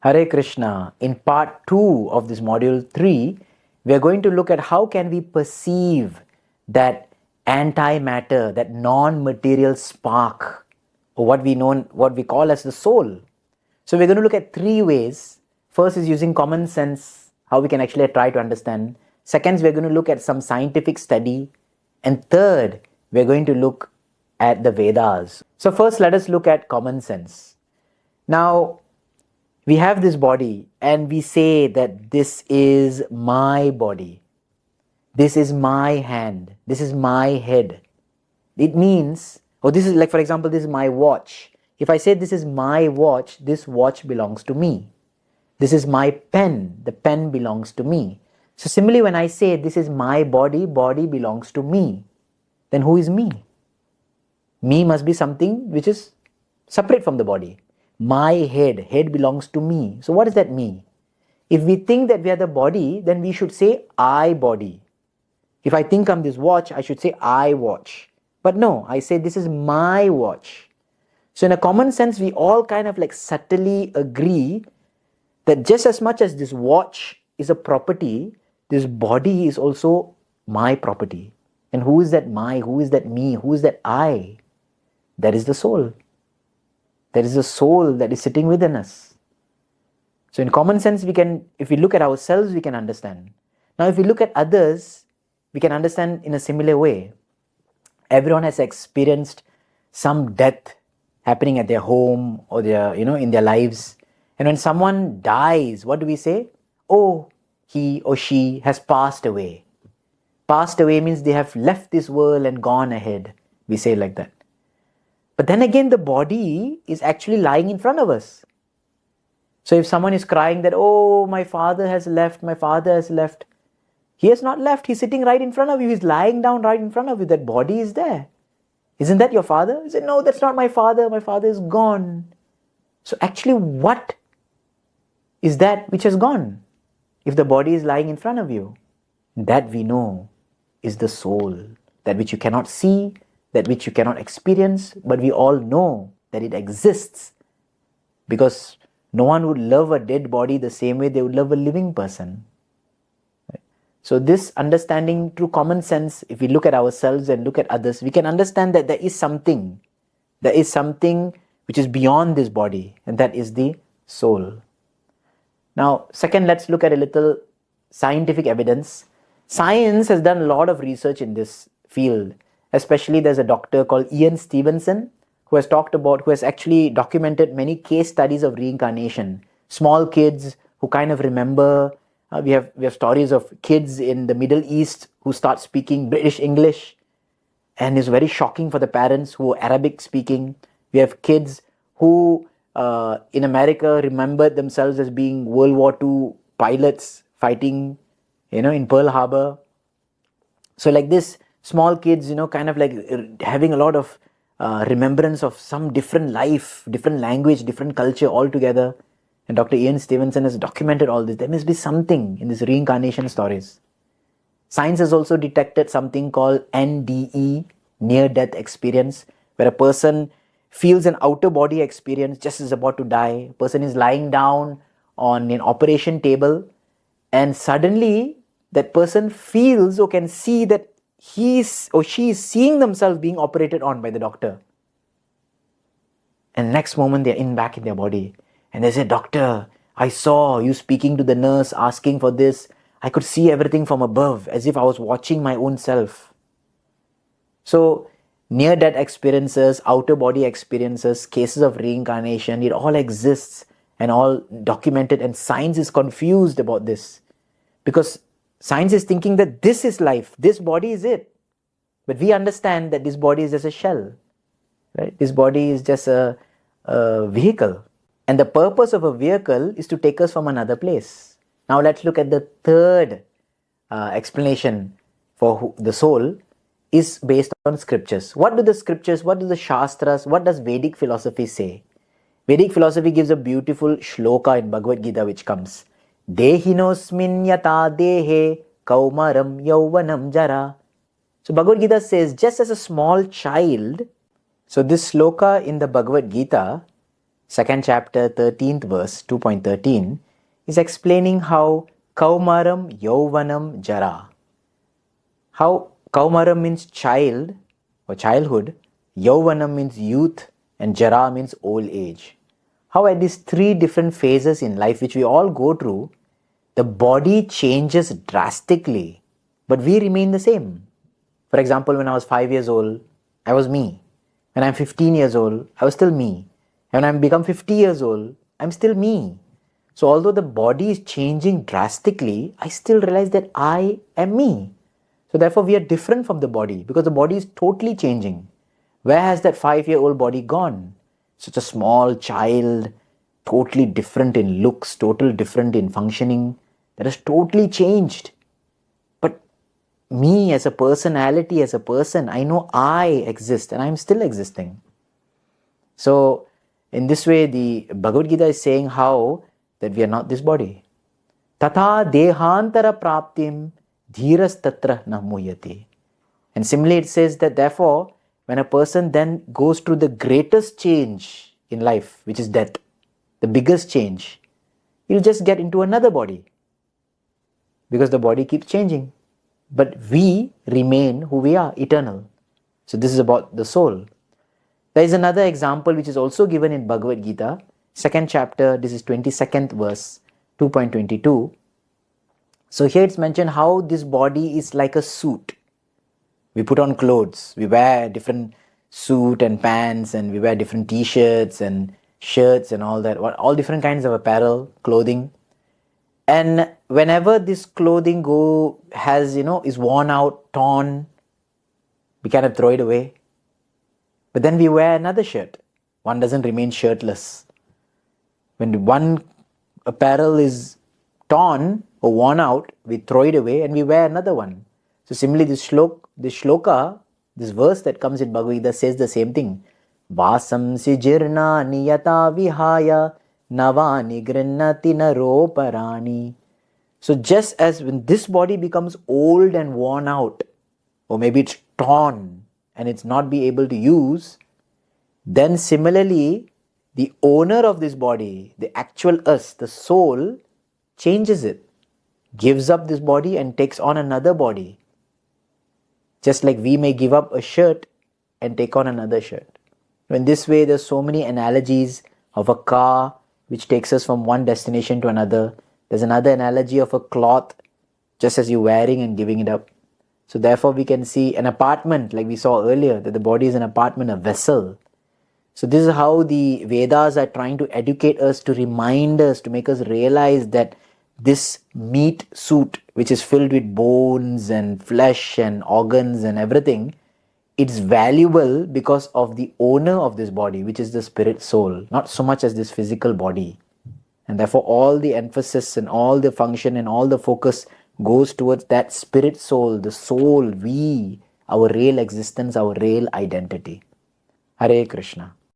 Hare Krishna. In part 2 of this module 3, we are going to look at how can we perceive that antimatter, that non-material spark, or what we call as the soul. So we're going to look at 3 ways. First is using common sense, how we can actually try to understand. Second, we're going to look at some scientific study. And third, we're going to look at the Vedas. So first, let us look at common sense. Now, we have this body and we say that this is my body. This is my hand. This is my head. It means, this is like, for example, this is my watch. If I say this is my watch, this watch belongs to me. This is my pen. The pen belongs to me. So similarly, when I say this is my body, body belongs to me, then who is me? Me must be something which is separate from the body. My head belongs to me. So what does that mean? If we think that we are the body, then we should say I body. If I think I'm this watch, I should say I watch. But no, I say this is my watch. So in a common sense, we all kind of like subtly agree that just as much as this watch is a property, this body is also my property. And who is that my? Who is that me? Who is that I? That is the soul. There is a soul that is sitting within us. So in common sense, if we look at ourselves, we can understand. Now, if we look at others, we can understand in a similar way. Everyone has experienced some death happening at their home or in their lives. And when someone dies, what do we say? Oh, he or she has passed away. Passed away means they have left this world and gone ahead. We say like that. But then again, the body is actually lying in front of us. So if someone is crying that, oh, my father has left, he has not left. He's sitting right in front of you. He's lying down right in front of you. That body is there. Isn't that your father? He said, no, that's not my father. My father is gone. So actually, what is that which has gone? If the body is lying in front of you, that we know is the soul. That which you cannot see, that which you cannot experience, but we all know that it exists. Because no one would love a dead body the same way they would love a living person. So this understanding through common sense, if we look at ourselves and look at others, we can understand that there is something which is beyond this body, and that is the soul. Now, second, let's look at a little scientific evidence. Science has done a lot of research in this field. Especially there's a doctor called Ian Stevenson who has actually documented many case studies of reincarnation. Small kids who kind of remember. We have stories of kids in the Middle East who start speaking British English, and it's very shocking for the parents who are Arabic speaking. We have kids who in America remembered themselves as being World War II pilots fighting, in Pearl Harbor. So like this, small kids, kind of like having a lot of remembrance of some different life, different language, different culture altogether. And Dr. Ian Stevenson has documented all this. There must be something in these reincarnation stories. Science has also detected something called NDE, near-death experience, where a person feels an outer body experience just as about to die. A person is lying down on an operation table, and suddenly that person feels or can see that he or she is seeing themselves being operated on by the doctor. And next moment they're back in their body. And they say, doctor, I saw you speaking to the nurse, asking for this. I could see everything from above, as if I was watching my own self. So near-death experiences, outer body experiences, cases of reincarnation, it all exists and all documented. And science is confused about this. Because science is thinking that this is life, this body is it. But we understand that this body is just a shell, right? This body is just a vehicle. And the purpose of a vehicle is to take us from another place. Now let's look at the third explanation for the soul is based on scriptures. What do the scriptures, what do the shastras, what does Vedic philosophy say? Vedic philosophy gives a beautiful shloka in Bhagavad Gita which comes, Dehinosmin yata dehe kaumaram yauvanam jara. So Bhagavad Gita says, just as a small child, so this shloka in the Bhagavad Gita second chapter, 13th verse, 2.13, is explaining how Kaumaram Yauvanam Jara. How Kaumaram means child or childhood, Yauvanam means youth, and Jara means old age. How at these three different phases in life which we all go through, the body changes drastically, but we remain the same. For example, when I was 5 years old, I was me. When I'm 15 years old, I was still me. And when I become 50 years old, I'm still me. So although the body is changing drastically, I still realize that I am me. So therefore we are different from the body because the body is totally changing. Where has that 5-year-old body gone? Such a small child, totally different in looks, totally different in functioning, that has totally changed. But me as a personality, as a person, I know I exist and I'm still existing. So in this way, the Bhagavad Gita is saying how that we are not this body. Tatha dehantara praptim dhiras tatra na muyati. And similarly, it says that therefore, when a person then goes through the greatest change in life, which is death, the biggest change, he'll just get into another body because the body keeps changing. But we remain who we are, eternal. So this is about the soul. There is another example which is also given in Bhagavad Gita, second chapter, this is 22nd verse, 2.22. So here it's mentioned how this body is like a suit. We put on clothes, we wear different suit and pants, and we wear different t-shirts and shirts and all that, all different kinds of apparel, clothing. And whenever this clothing is worn out, torn, we kind of throw it away. But then we wear another shirt. One doesn't remain shirtless. When one apparel is torn or worn out, we throw it away and we wear another one. So similarly, this shloka, this verse that comes in Bhagavad Gita says the same thing. Vasamsi jirna niyata vihaya navani grinnati naroparani. So just as when this body becomes old and worn out, or maybe it's torn and it's not be able to use, then similarly, the owner of this body, the actual us, the soul, changes it, gives up this body and takes on another body. Just like we may give up a shirt and take on another shirt. In this way, there's so many analogies of a car which takes us from one destination to another. There's another analogy of a cloth, just as you're wearing and giving it up. So therefore, we can see an apartment, like we saw earlier, that the body is an apartment, a vessel. So this is how the Vedas are trying to educate us, to remind us, to make us realize that this meat suit, which is filled with bones and flesh and organs and everything, it's valuable because of the owner of this body, which is the spirit soul, not so much as this physical body. And therefore all the emphasis and all the function and all the focus goes towards that spirit soul, the soul, we, our real existence, our real identity. Hare Krishna.